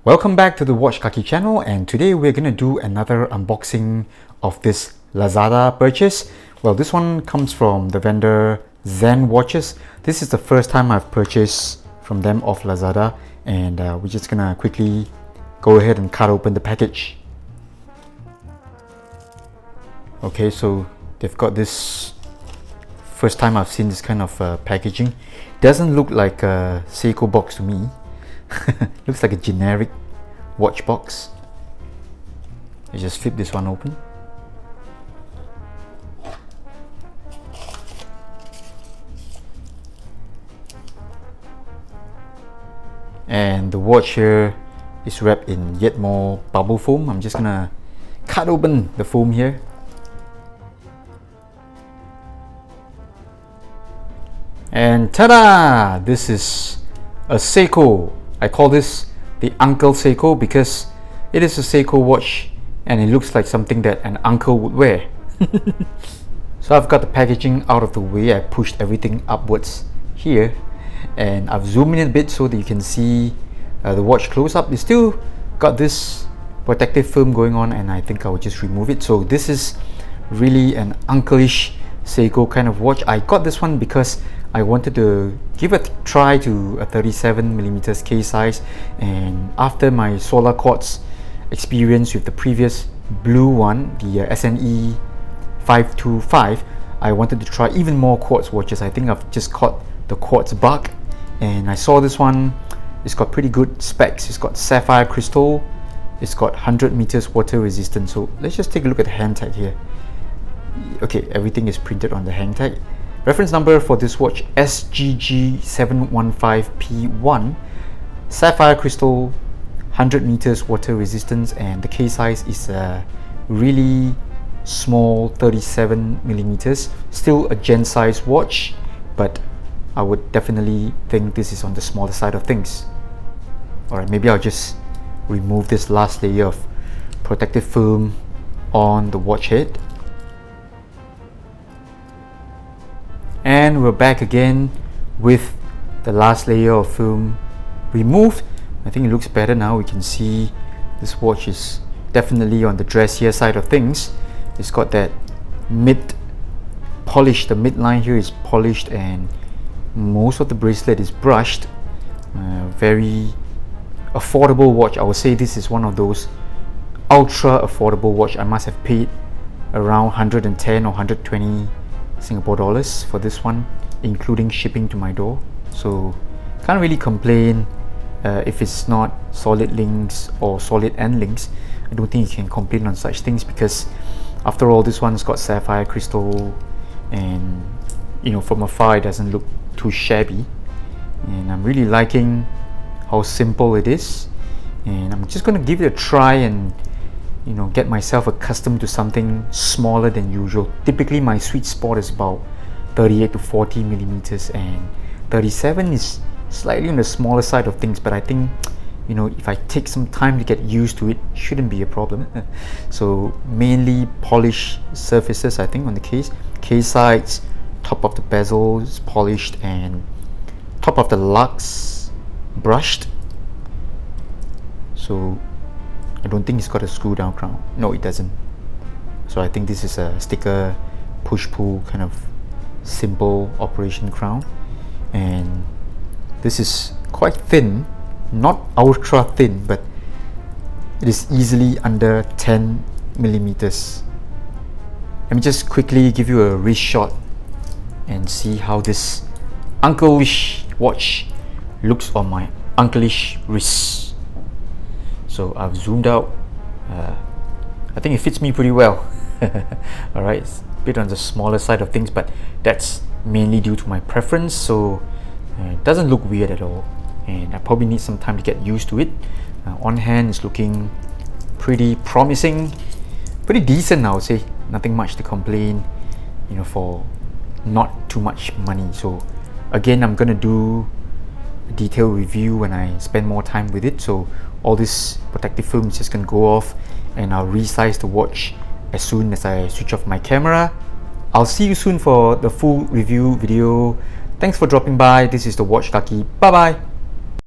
Welcome back to the Watch Kaki channel, and today we're going to do another unboxing of this Lazada purchase. Well, this one comes from the vendor Zen Watches. This is the first time I've purchased from them off Lazada, and we're just gonna quickly go ahead and cut open the package. Okay, so they've got this, first time I've seen this kind of packaging. Doesn't look like a Seiko box to me. Looks like a generic watch box. I just flip this one open. And the watch here is wrapped in yet more bubble foam. I'm just gonna cut open the foam here. And ta-da! This is a Seiko. I call this the Uncle Seiko because it is a Seiko watch and it looks like something that an uncle would wear. So I've got the packaging out of the way. I pushed everything upwards here and I've zoomed in a bit so that you can see the watch close up. It's still got this protective film going on, and I think I will just remove it. So this is really an uncleish Seiko kind of watch. I got this one because I wanted to give a try to a 37mm case size, and after my solar quartz experience with the previous blue one, the SNE 525, I wanted to try even more quartz watches. I think I've just caught the quartz bug, and I saw this one. It's got pretty good specs. It's got sapphire crystal, it's got 100 meters water resistance. So let's just take a look at the hang tag here. Okay, everything is printed on the hang tag. Reference number for this watch, SGG715P1, sapphire crystal, 100 meters water resistance, and the case size is a really small 37mm. Still a gen size watch, but I would definitely think this is on the smaller side of things. Alright, maybe I'll just remove this last layer of protective film on the watch head. And we're back again with the last layer of film removed. I think it looks better now. We can see this watch is definitely on the dressier side of things. It's got that mid polish. The midline here is polished and most of the bracelet is brushed. Very affordable watch. I would say this is one of those ultra affordable watch. I must have paid around 110 or 120 Singapore dollars for this one, including shipping to my door. So can't really complain. If it's not solid links or solid end links, I don't think you can complain on such things, because after all, this one's got sapphire crystal, and you know, from afar it doesn't look too shabby, and I'm really liking how simple it is. And I'm just going to give it a try and, you know, get myself accustomed to something smaller than usual. Typically my sweet spot is about 38 to 40mm, and 37 is slightly on the smaller side of things, but I think, you know, if I take some time to get used to it, shouldn't be a problem. So mainly polished surfaces, I think, on the case sides, top of the bezel is polished, and top of the lux brushed. So I don't think it's got a screw down crown. No, it doesn't. So I think this is a sticker push pull kind of simple operation crown, and this is quite thin, not ultra thin, but it is easily under 10mm. Let me just quickly give you a wrist shot and see how this uncleish watch looks on my uncleish wrist. So I've zoomed out. I think it fits me pretty well. Alright, it's a bit on the smaller side of things, but that's mainly due to my preference. So it doesn't look weird at all, and I probably need some time to get used to it. On hand, it's looking pretty promising, pretty decent, I would say. Nothing much to complain, you know, for not too much money. So again, I'm gonna do a detailed review when I spend more time with it. So all this protective film is just gonna go off, and I'll resize the watch as soon as I switch off my camera. I'll see you soon for the full review video. Thanks for dropping by. This is the Watch Kaki. Bye bye.